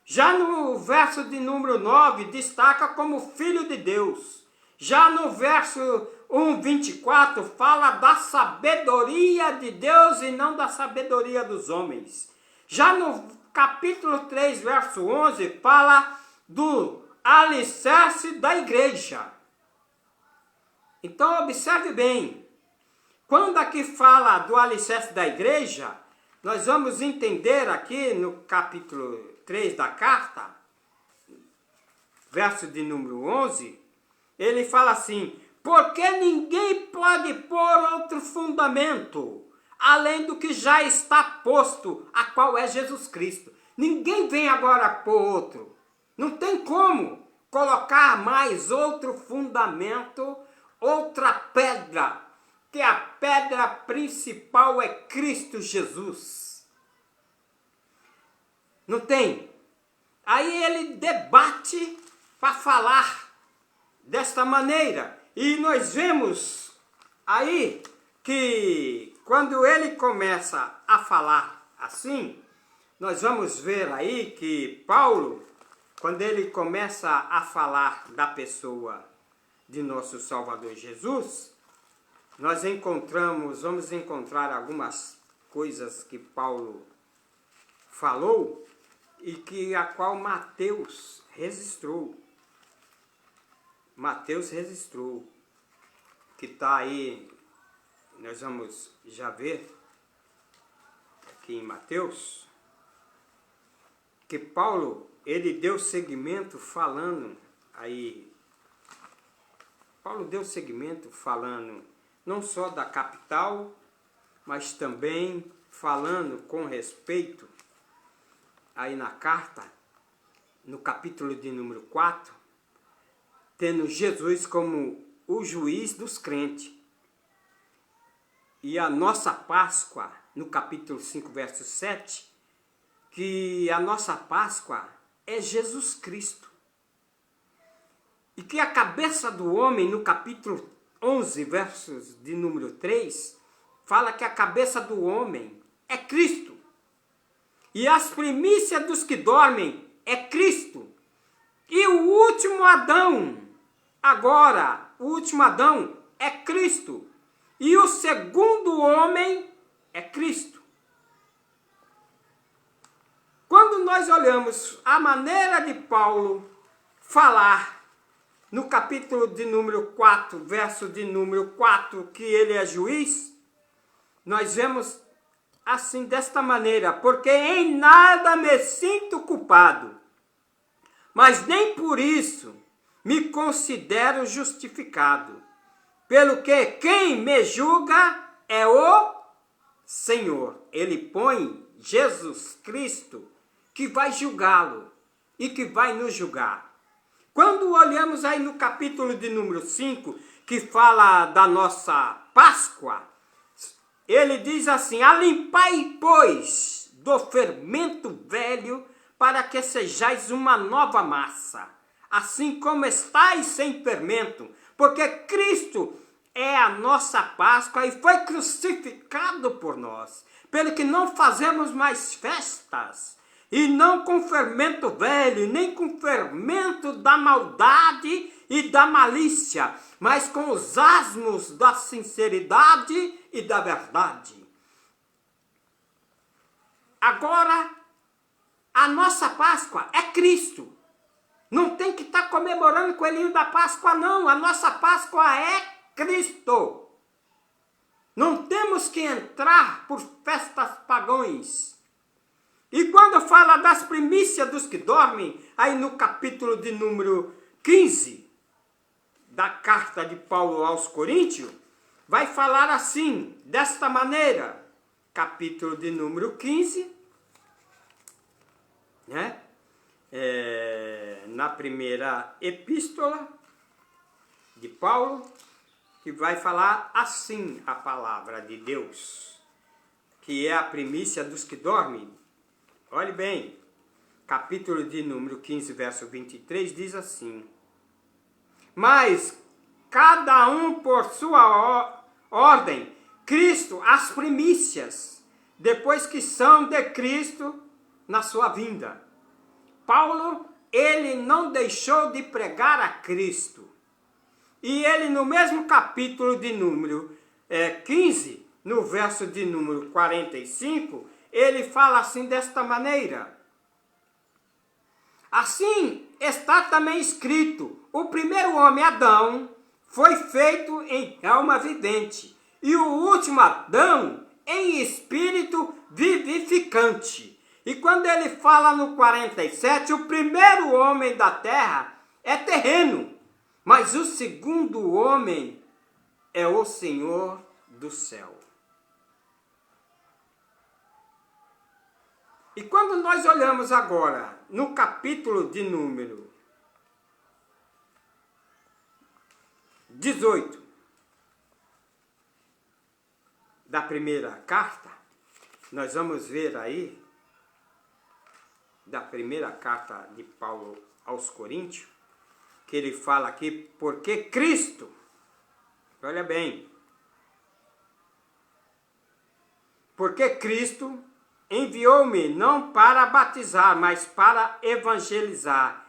Já no verso de número 9, destaca como Filho de Deus. Já no verso 1:24, fala da sabedoria de Deus e não da sabedoria dos homens. Já no capítulo 3, verso 11, fala do alicerce da igreja. Então, observe bem. Quando aqui fala do alicerce da igreja, nós vamos entender aqui no capítulo 3 da carta, verso de número 11, ele fala assim: porque ninguém pode pôr outro fundamento, além do que já está posto, a qual é Jesus Cristo. Ninguém vem agora pôr outro. Não tem como colocar mais outro fundamento, outra pedra, que a pedra principal é Cristo Jesus. Não tem. Aí ele debate para falar desta maneira. E nós vemos aí que quando ele começa a falar assim, nós vamos ver aí que Paulo, quando ele começa a falar da pessoa de nosso Salvador Jesus, nós vamos encontrar algumas coisas que Paulo falou e que a qual Mateus registrou. Mateus registrou, que está aí, nós vamos já ver aqui em Mateus, que Paulo, ele deu seguimento falando aí Paulo deu seguimento falando não só da capital, mas também falando com respeito, aí na carta, no capítulo de número 4, tendo Jesus como o juiz dos crentes. E a nossa Páscoa, no capítulo 5, verso 7, que a nossa Páscoa é Jesus Cristo. E que a cabeça do homem, no capítulo 11, versos de número 3, fala que a cabeça do homem é Cristo. E as primícias dos que dormem é Cristo. E o último Adão, agora, o último Adão é Cristo. E o segundo homem é Cristo. Quando nós olhamos a maneira de Paulo falar no capítulo de número 4, verso de número 4, que ele é juiz, nós vemos assim, desta maneira: porque em nada me sinto culpado, mas nem por isso me considero justificado, pelo que quem me julga é o Senhor. Ele põe Jesus Cristo, que vai julgá-lo e que vai nos julgar. Quando olhamos aí no capítulo de número 5, que fala da nossa Páscoa, ele diz assim: alimpai, pois, do fermento velho, para que sejais uma nova massa, assim como estáis sem fermento, porque Cristo é a nossa Páscoa e foi crucificado por nós, pelo que não fazemos mais festas, e não com fermento velho, nem com fermento da maldade e da malícia, mas com os asmos da sinceridade e da verdade. Agora, a nossa Páscoa é Cristo. Não tem que estar comemorando o coelhinho da Páscoa, não. A nossa Páscoa é Cristo. Não temos que entrar por festas pagãs. E quando fala das primícias dos que dormem, aí no capítulo de número 15 da carta de Paulo aos Coríntios, vai falar assim, desta maneira, capítulo de número 15, né? Na primeira epístola de Paulo, que vai falar assim a palavra de Deus, que é a primícia dos que dormem. Olhe bem, capítulo de número 15, verso 23, diz assim: mas cada um por sua ordem, Cristo as primícias, depois que são de Cristo na sua vinda. Paulo, ele não deixou de pregar a Cristo. E ele no mesmo capítulo de número 15, no verso de número 45, ele fala assim desta maneira: assim está também escrito, o primeiro homem, Adão, foi feito em alma vivente, e o último Adão em espírito vivificante. E quando ele fala no 47, o primeiro homem da terra é terreno, mas o segundo homem é o Senhor do céu. E quando nós olhamos agora no capítulo de número 18 da primeira carta, nós vamos ver aí, da primeira carta de Paulo aos Coríntios, que ele fala aqui, porque Cristo, olha bem, porque Cristo enviou-me não para batizar, mas para evangelizar,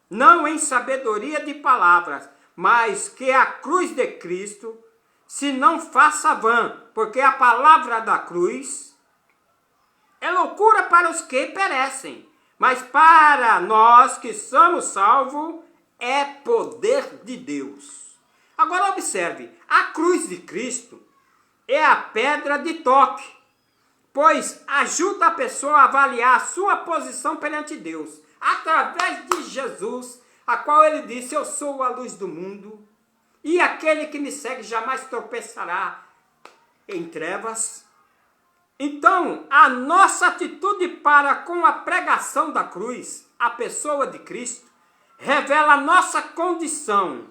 não em sabedoria de palavras, mas que a cruz de Cristo se não faça vã, porque a palavra da cruz é loucura para os que perecem, mas para nós que somos salvos é poder de Deus. Agora observe, a cruz de Cristo é a pedra de toque, pois ajuda a pessoa a avaliar a sua posição perante Deus, através de Jesus, a qual ele disse: eu sou a luz do mundo, e aquele que me segue jamais tropeçará em trevas. Então, a nossa atitude para com a pregação da cruz, a pessoa de Cristo, revela a nossa condição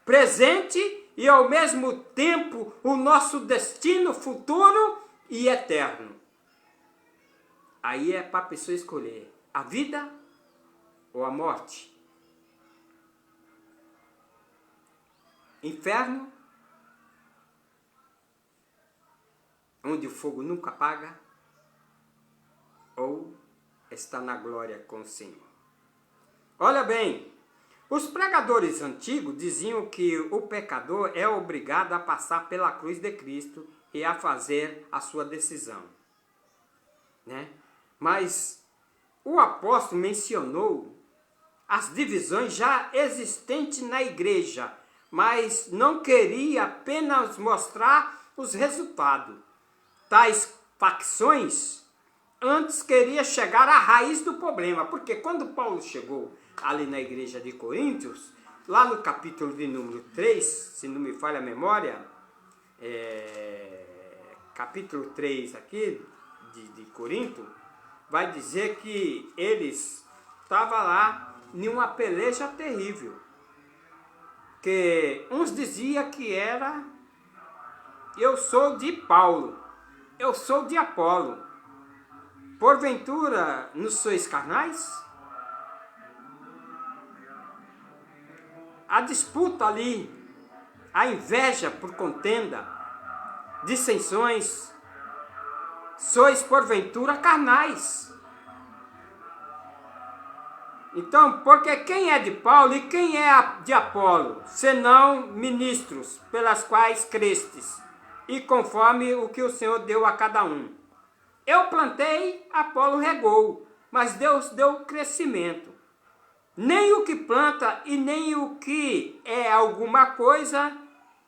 presente e, ao mesmo tempo, o nosso destino futuro e eterno. Aí é para a pessoa escolher a vida ou a morte. Inferno, onde o fogo nunca apaga, ou está na glória com o Senhor. Olha bem, os pregadores antigos diziam que o pecador é obrigado a passar pela cruz de Cristo e a fazer a sua decisão, né? Mas o apóstolo mencionou as divisões já existentes na igreja, mas não queria apenas mostrar os resultados. Tais facções antes queria chegar à raiz do problema, porque quando Paulo chegou ali na igreja de Coríntios, lá no capítulo de número 3, se não me falha a memória, capítulo 3 aqui de Corinto, vai dizer que eles estavam lá em uma peleja terrível, que uns diziam que era: eu sou de Paulo, eu sou de Apolo, porventura não sois carnais? A disputa ali, a inveja por contenda, dissensões, sois porventura carnais. Então, porque quem é de Paulo e quem é de Apolo, senão ministros pelas quais crestes, e conforme o que o Senhor deu a cada um. Eu plantei, Apolo regou, mas Deus deu crescimento. Nem o que planta e nem o que é alguma coisa,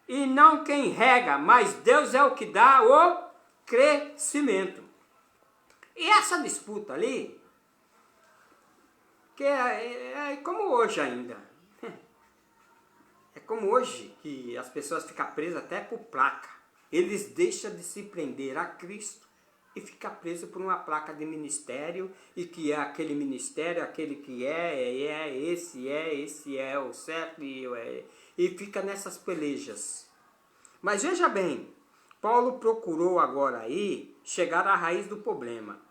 e não quem rega, mas Deus é o que dá o crescimento. E essa disputa ali, que é como hoje ainda. É como hoje que as pessoas ficam presas até por placa. Eles deixam de se prender a Cristo e ficam presos por uma placa de ministério, e que é aquele ministério, aquele que esse é o certo, e fica nessas pelejas. Mas veja bem, Paulo procurou agora aí chegar à raiz do problema.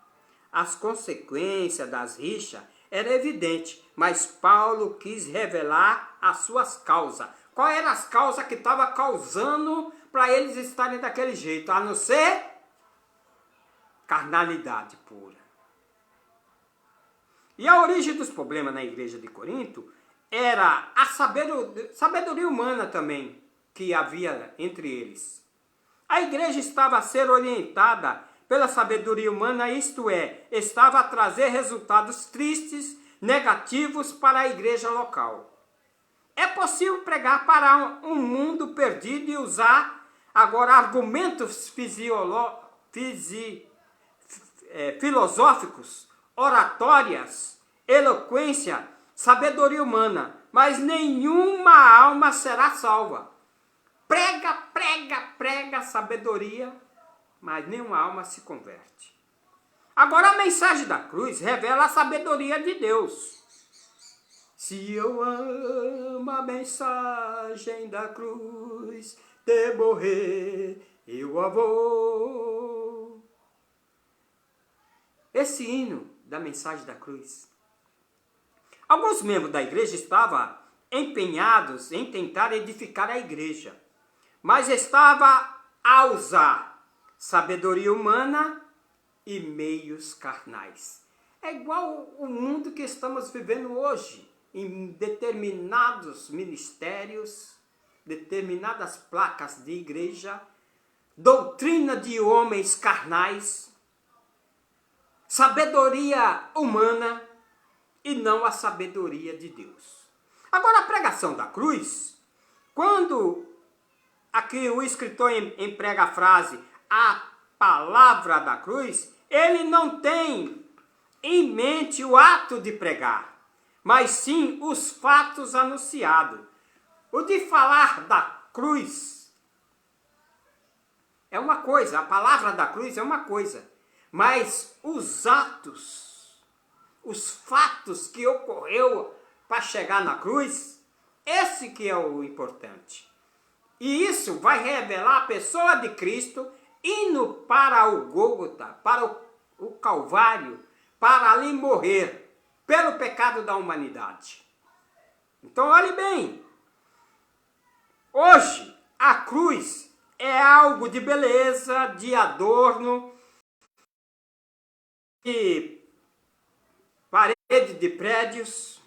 As consequências das rixas eram evidentes, mas Paulo quis revelar as suas causas. Quais eram as causas que estavam causando para eles estarem daquele jeito, a não ser carnalidade pura. E a origem dos problemas na igreja de Corinto era a sabedoria humana também que havia entre eles. A igreja estava a ser orientada pela sabedoria humana, isto é, estava a trazer resultados tristes, negativos para a igreja local. É possível pregar para um mundo perdido e usar agora argumentos filosóficos, oratórias, eloquência, sabedoria humana, mas nenhuma alma será salva. Prega sabedoria, mas nenhuma alma se converte. Agora a mensagem da cruz revela a sabedoria de Deus. Se eu amo a mensagem da cruz, de morrer eu a vou. Esse hino da mensagem da cruz. Alguns membros da igreja estavam empenhados em tentar edificar a igreja, mas estava a usar sabedoria humana e meios carnais. É igual o mundo que estamos vivendo hoje, em determinados ministérios, determinadas placas de igreja, doutrina de homens carnais, sabedoria humana e não a sabedoria de Deus. Agora, a pregação da cruz, quando aqui o escritor emprega a frase a palavra da cruz, ele não tem em mente o ato de pregar, mas sim os fatos anunciados. O de falar da cruz é uma coisa, a palavra da cruz é uma coisa, mas os atos, os fatos que ocorreu para chegar na cruz, esse que é o importante. E isso vai revelar a pessoa de Cristo indo para o Gólgota, para o Calvário, para ali morrer pelo pecado da humanidade. Então olhe bem, hoje a cruz é algo de beleza, de adorno, de parede de prédios,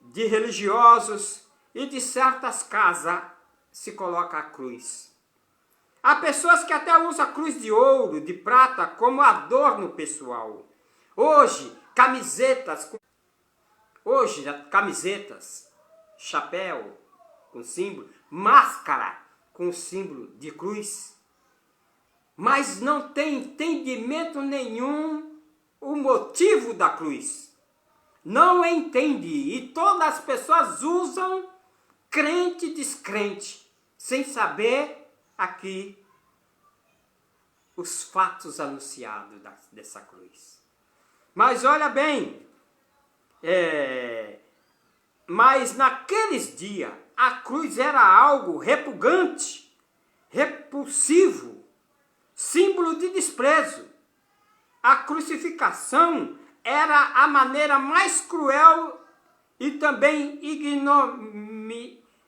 de religiosos e de certas casas se coloca a cruz. Há pessoas que até usam a cruz de ouro, de prata, como adorno pessoal. Hoje, camisetas, chapéu com símbolo, máscara com símbolo de cruz. Mas não tem entendimento nenhum o motivo da cruz. Não entende. E todas as pessoas usam crente e descrente, sem saber aqui os fatos anunciados dessa cruz. Mas olha bem, mas naqueles dias a cruz era algo repugante, repulsivo, símbolo de desprezo. A crucificação era a maneira mais cruel e também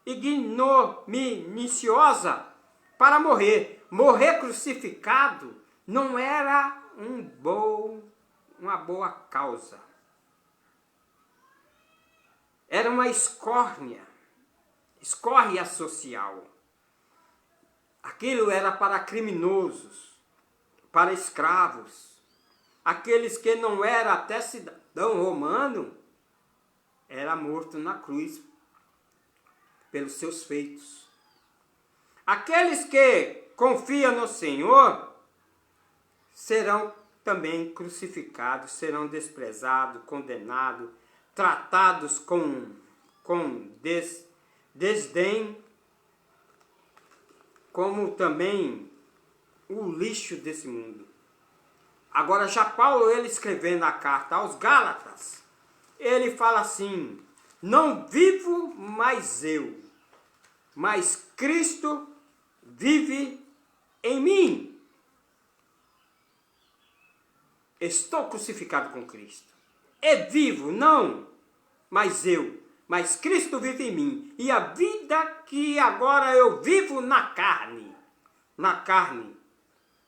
ignominiosa para morrer. Morrer crucificado não era uma boa causa. Era uma escórnia social. Aquilo era para criminosos, para escravos. Aqueles que não eram até cidadão romano, era morto na cruz pelos seus feitos. Aqueles que confiam no Senhor serão também crucificados, serão desprezados, condenados, tratados com desdém, como também o lixo desse mundo. Agora já Paulo, ele escrevendo a carta aos Gálatas, ele fala assim: não vivo mais eu, mas Cristo vive em mim. Estou crucificado com Cristo. É vivo, não mais eu, mas Cristo vive em mim. E a vida que agora eu vivo na carne,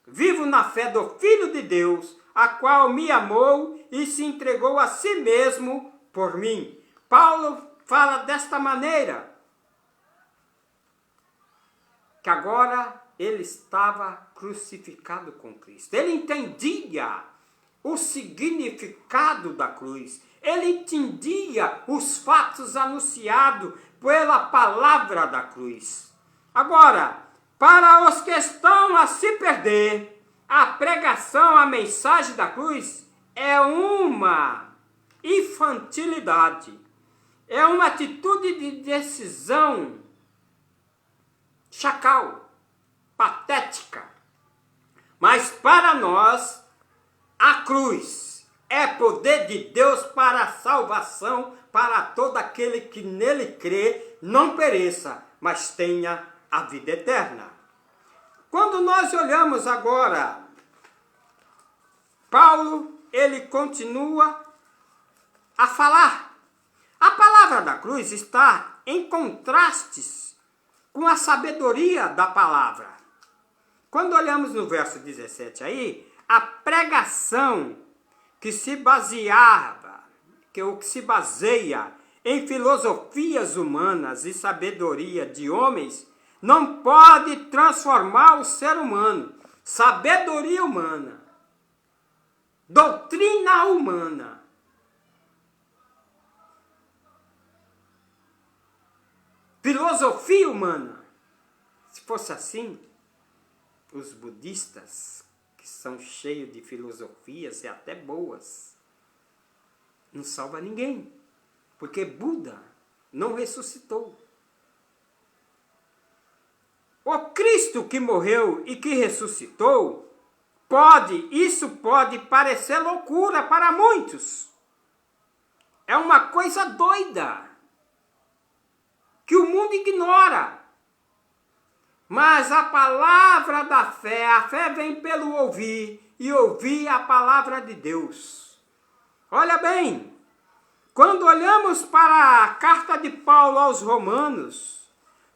vivo na fé do Filho de Deus, a qual me amou e se entregou a si mesmo por mim. Paulo fala desta maneira, que agora ele estava crucificado com Cristo. Ele entendia o significado da cruz. Ele entendia os fatos anunciados pela palavra da cruz. Agora, para os que estão a se perder, a pregação, a mensagem da cruz é uma infantilidade. É uma atitude de decisão chacal, patética. Mas para nós, a cruz é poder de Deus para a salvação, para todo aquele que nele crê, não pereça, mas tenha a vida eterna. Quando nós olhamos agora, Paulo, ele continua a falar. A palavra da cruz está em contrastes com a sabedoria da palavra. Quando olhamos no verso 17 aí, a pregação que se baseia em filosofias humanas e sabedoria de homens, não pode transformar o ser humano. Sabedoria humana, doutrina humana, filosofia humana. Se fosse assim, os budistas, que são cheios de filosofias e até boas, não salva ninguém. Porque Buda não ressuscitou. O Cristo que morreu e que ressuscitou, isso pode parecer loucura para muitos. É uma coisa doida, que o mundo ignora. Mas a palavra da fé, a fé vem pelo ouvir, e ouvir a palavra de Deus. Olha bem, quando olhamos para a carta de Paulo aos Romanos,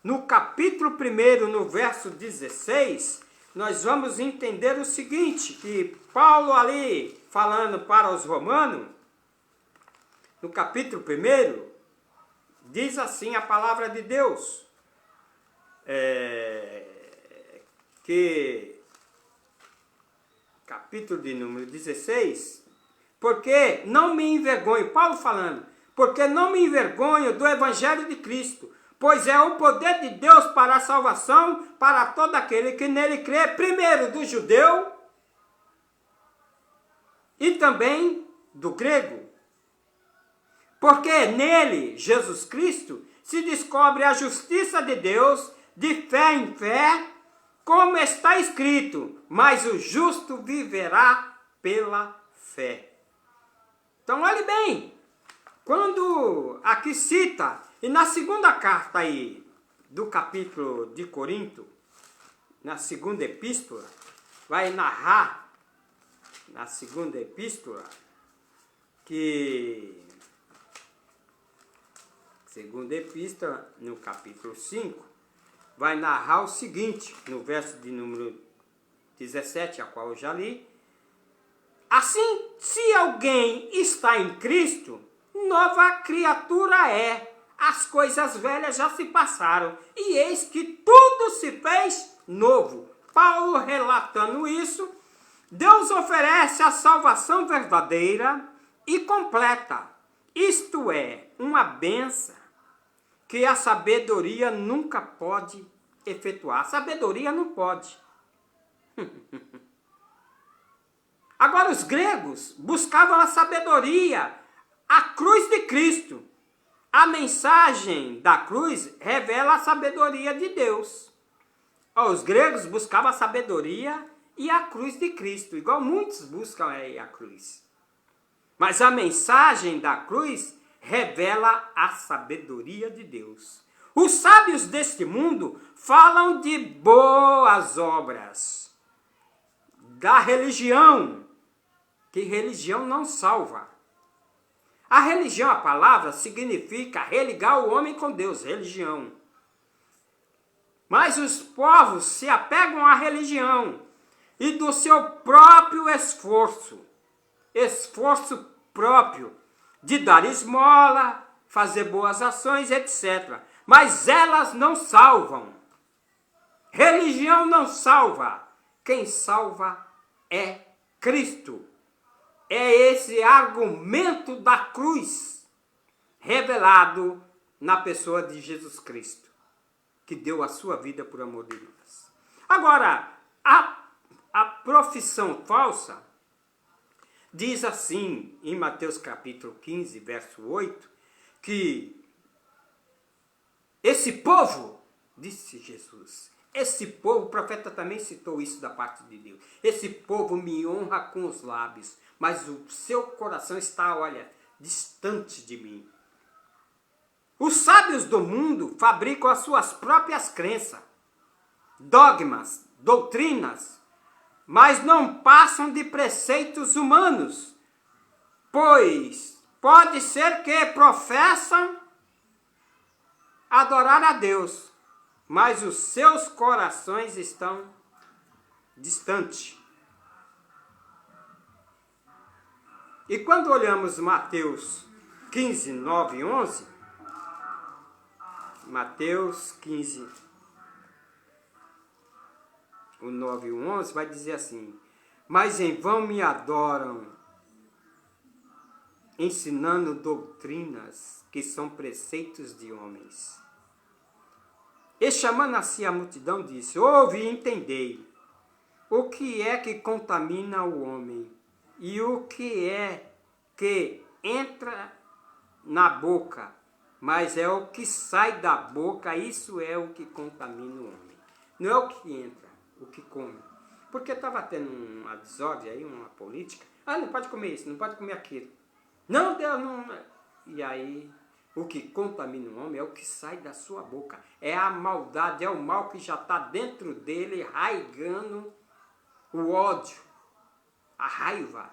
no capítulo 1, no verso 16, nós vamos entender o seguinte, que Paulo ali, falando para os romanos, no capítulo 1, diz assim a palavra de Deus, que, capítulo de número 16, porque não me envergonho, Paulo falando, porque não me envergonho do evangelho de Cristo, pois é o poder de Deus para a salvação para todo aquele que nele crê, primeiro do judeu e também do grego. Porque nele, Jesus Cristo, se descobre a justiça de Deus de fé em fé, como está escrito, mas o justo viverá pela fé. Então olhe bem, quando aqui cita, e na segunda carta aí, do capítulo de Corinto, na segunda epístola, vai narrar, na segunda epístola, que, segunda epístola, no capítulo 5, vai narrar o seguinte, no verso de número 17, a qual eu já li, assim, se alguém está em Cristo, nova criatura é. As coisas velhas já se passaram, e eis que tudo se fez novo. Paulo relatando isso, Deus oferece a salvação verdadeira e completa. Isto é, uma bênção que a sabedoria nunca pode efetuar. A sabedoria não pode. Agora os gregos buscavam a sabedoria, a cruz de Cristo. A mensagem da cruz revela a sabedoria de Deus. Os gregos buscavam a sabedoria e a cruz de Cristo, igual muitos buscam a cruz. Mas a mensagem da cruz revela a sabedoria de Deus. Os sábios deste mundo falam de boas obras, da religião, que religião não salva. A religião, a palavra, significa religar o homem com Deus, religião. Mas os povos se apegam à religião e do seu próprio esforço próprio, de dar esmola, fazer boas ações, etc. Mas elas não salvam. Religião não salva. Quem salva é Cristo. É esse argumento da cruz revelado na pessoa de Jesus Cristo, que deu a sua vida por amor de nós. Agora, a profissão falsa diz assim, em Mateus capítulo 15, verso 8, que esse povo, disse Jesus, esse povo, o profeta também citou isso da parte de Deus, esse povo me honra com os lábios, mas o seu coração está, olha, distante de mim. Os sábios do mundo fabricam as suas próprias crenças, dogmas, doutrinas, mas não passam de preceitos humanos, pois pode ser que professam adorar a Deus, mas os seus corações estão distantes. E quando olhamos Mateus 15, 9 e 11, Mateus 15, o 9 e o 11 vai dizer assim, mas em vão me adoram, ensinando doutrinas que são preceitos de homens. E chamando a si a multidão, disse, ouve e entendei, o que é que contamina o homem, e o que é que entra na boca mas é o que sai da boca, isso é o que contamina o homem. Não é o que entra, o que come. Porque estava tendo uma desordem aí, uma política. Ah, não pode comer isso, não pode comer aquilo. Não, Deus não... E aí, o que contamina o homem é o que sai da sua boca. É a maldade, é o mal que já está dentro dele, raigando o ódio, a raiva.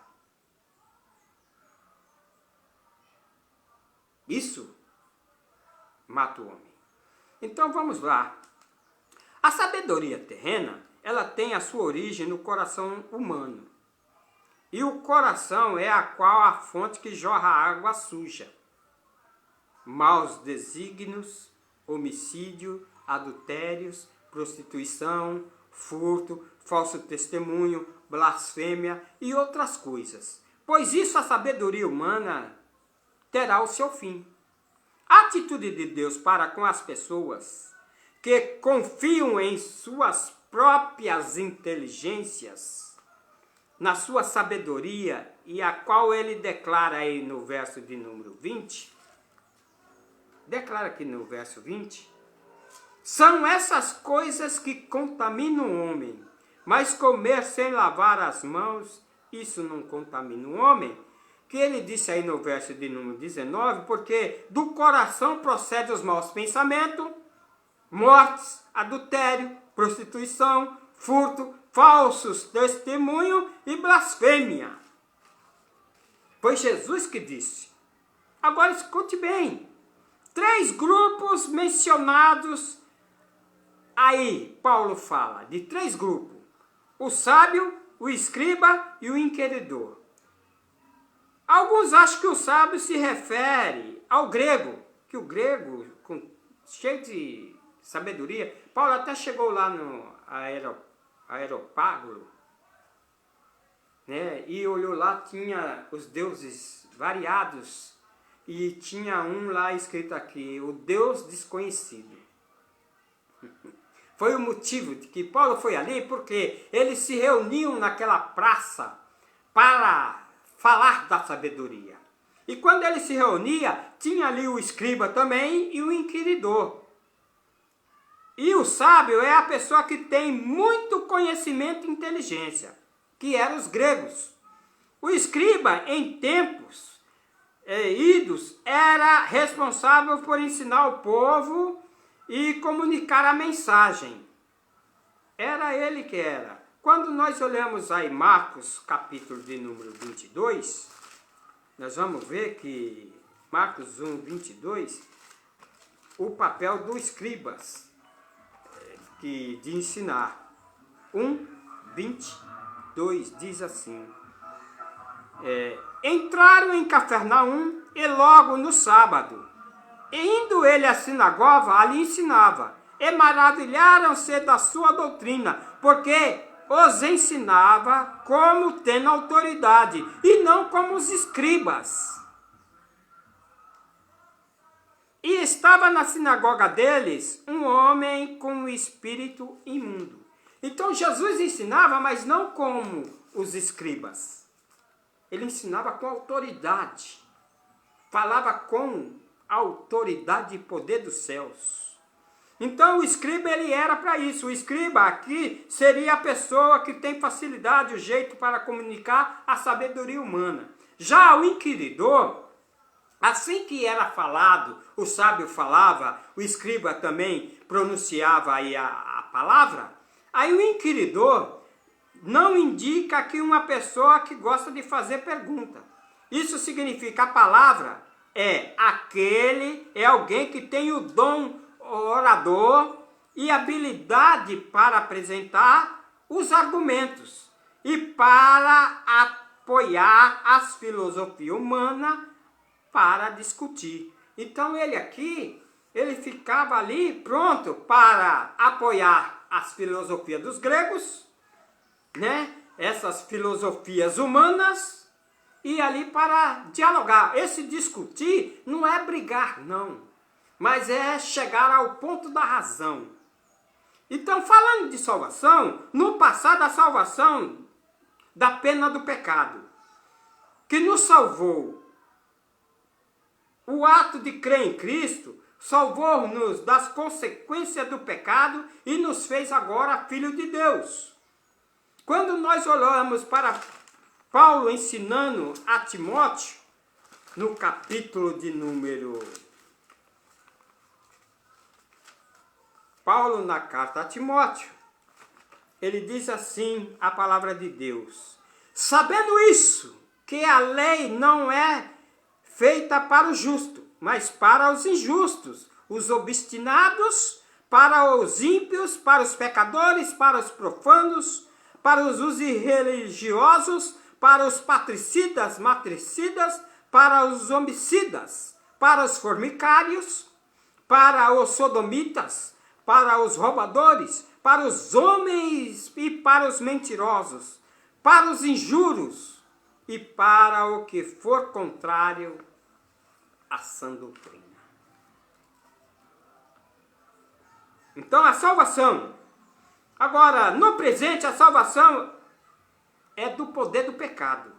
Isso mata o homem. Então vamos lá. A sabedoria terrena, ela tem a sua origem no coração humano. E o coração é a qual a fonte que jorra água suja. Maus desígnios, homicídio, adultérios, prostituição, furto, falso testemunho, blasfêmia e outras coisas. Pois isso a sabedoria humana terá o seu fim. A atitude de Deus para com as pessoas que confiam em suas próprias inteligências, na sua sabedoria, e a qual ele declara aí no verso de número 20, declara aqui no verso 20, são essas coisas que contaminam o homem, mas comer sem lavar as mãos, isso não contamina o homem, que ele disse aí no verso de número 19, porque do coração procedem os maus pensamentos, mortes, adultério, prostituição, furto, falsos testemunho e blasfêmia. Foi Jesus que disse. Agora escute bem. 3 grupos mencionados aí, Paulo fala de 3 grupos. O sábio, o escriba e o inquiridor. Alguns acham que o sábio se refere ao grego, que o grego, cheio de sabedoria, Paulo até chegou lá no Areópago, né? E olhou lá, tinha os deuses variados, e tinha um lá escrito aqui, o Deus desconhecido. Foi o motivo de que Paulo foi ali, porque eles se reuniam naquela praça para falar da sabedoria. E quando ele se reunia, tinha ali o escriba também e o inquiridor. E o sábio é a pessoa que tem muito conhecimento e inteligência, que eram os gregos. O escriba, em tempos idos, era responsável por ensinar o povo e comunicar a mensagem. Era ele que era. Quando nós olhamos aí Marcos, capítulo de número 22, nós vamos ver que Marcos 1, 22, o papel do escribas, de ensinar. 1, 22 diz assim, entraram em Cafarnaum e logo no sábado, e indo ele à sinagoga, ali ensinava, e maravilharam-se da sua doutrina, porque os ensinava como tendo autoridade, e não como os escribas. E estava na sinagoga deles um homem com um espírito imundo. Então Jesus ensinava, mas não como os escribas. Ele ensinava com autoridade. Falava com autoridade e poder dos céus. Então o escriba ele era para isso. O escriba aqui seria a pessoa que tem facilidade, o jeito para comunicar a sabedoria humana. Já o inquiridor, assim que era falado, o sábio falava, o escriba também pronunciava aí a palavra, aí o inquiridor não indica aqui uma pessoa que gosta de fazer pergunta. Isso significa a palavra é alguém que tem o dom orador e habilidade para apresentar os argumentos e para apoiar as filosofias humanas para discutir. Então ele aqui, ele ficava ali pronto para apoiar as filosofias dos gregos, né? Essas filosofias humanas, e ali para dialogar. Esse discutir não é brigar, não, mas é chegar ao ponto da razão. Então, falando de salvação, no passado a salvação da pena do pecado, que nos salvou o ato de crer em Cristo salvou-nos das consequências do pecado e nos fez agora filho de Deus. Quando nós olhamos para Paulo ensinando a Timóteo, no capítulo de número... Paulo, na carta a Timóteo, ele diz assim a palavra de Deus: sabendo isso, que a lei não é feita para o justo, mas para os injustos, os obstinados, para os ímpios, para os pecadores, para os profanos, para os irreligiosos, para os patricidas, matricidas, para os homicidas, para os fornicários, para os sodomitas, para os roubadores, para os homens e para os mentirosos, para os injuros e para o que for contrário à sã doutrina. Então a salvação, agora no presente a salvação é do poder do pecado.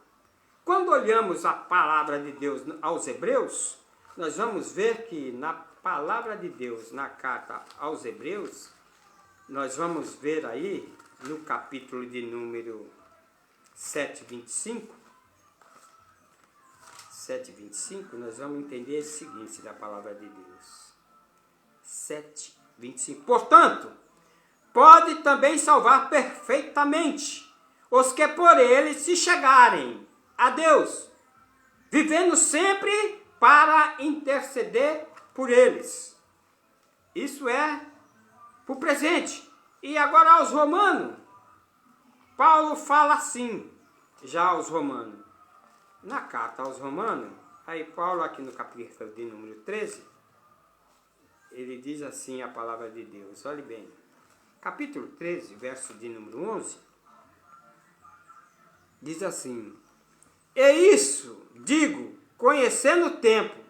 Quando olhamos a palavra de Deus aos Hebreus, nós vamos ver que na palavra de Deus, na carta aos Hebreus, nós vamos ver aí no capítulo de número 7:25, nós vamos entender o seguinte da palavra de Deus. 7:25. Portanto, pode também salvar perfeitamente os que por ele se chegarem a Deus, vivendo sempre para interceder por eles. Isso é para o presente. E agora aos romanos, Paulo fala assim, já aos romanos. Na carta aos romanos, aí Paulo aqui no capítulo de número 13, ele diz assim a palavra de Deus, olhe bem. Capítulo 13, verso de número 11, diz assim: e isso digo, conhecendo o tempo,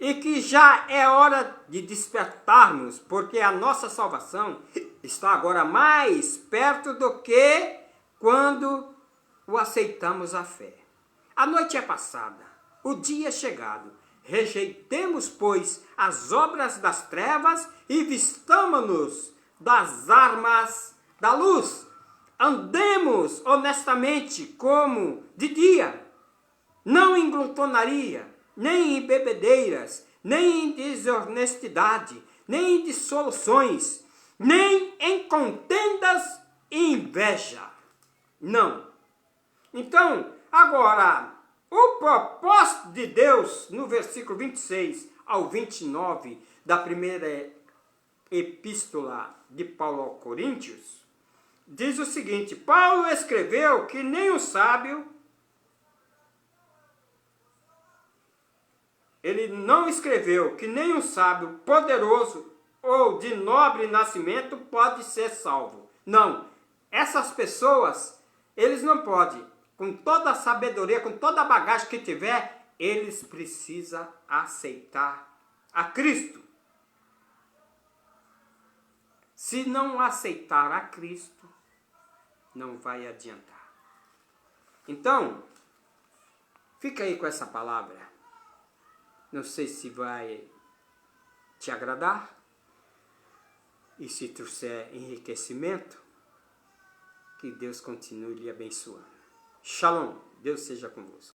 e que já é hora de despertarmos, porque a nossa salvação está agora mais perto do que quando o aceitamos a fé. A noite é passada, o dia é chegado. Rejeitemos, pois, as obras das trevas e vistamo-nos das armas da luz. Andemos honestamente como de dia, não em glutonaria, nem em bebedeiras, nem em desonestidade, nem em dissoluções, nem em contendas e inveja. Não. Então, agora, o propósito de Deus, no versículo 26 ao 29 da primeira epístola de Paulo aos Coríntios, diz o seguinte: Paulo escreveu que nem o sábio, ele não escreveu que nem um sábio poderoso ou de nobre nascimento pode ser salvo. Não, essas pessoas, eles não podem, com toda a sabedoria, com toda a bagagem que tiver, eles precisam aceitar a Cristo. Se não aceitar a Cristo, não vai adiantar. Então, fica aí com essa palavra. Não sei se vai te agradar e se trouxer enriquecimento, que Deus continue lhe abençoando. Shalom, Deus seja convosco.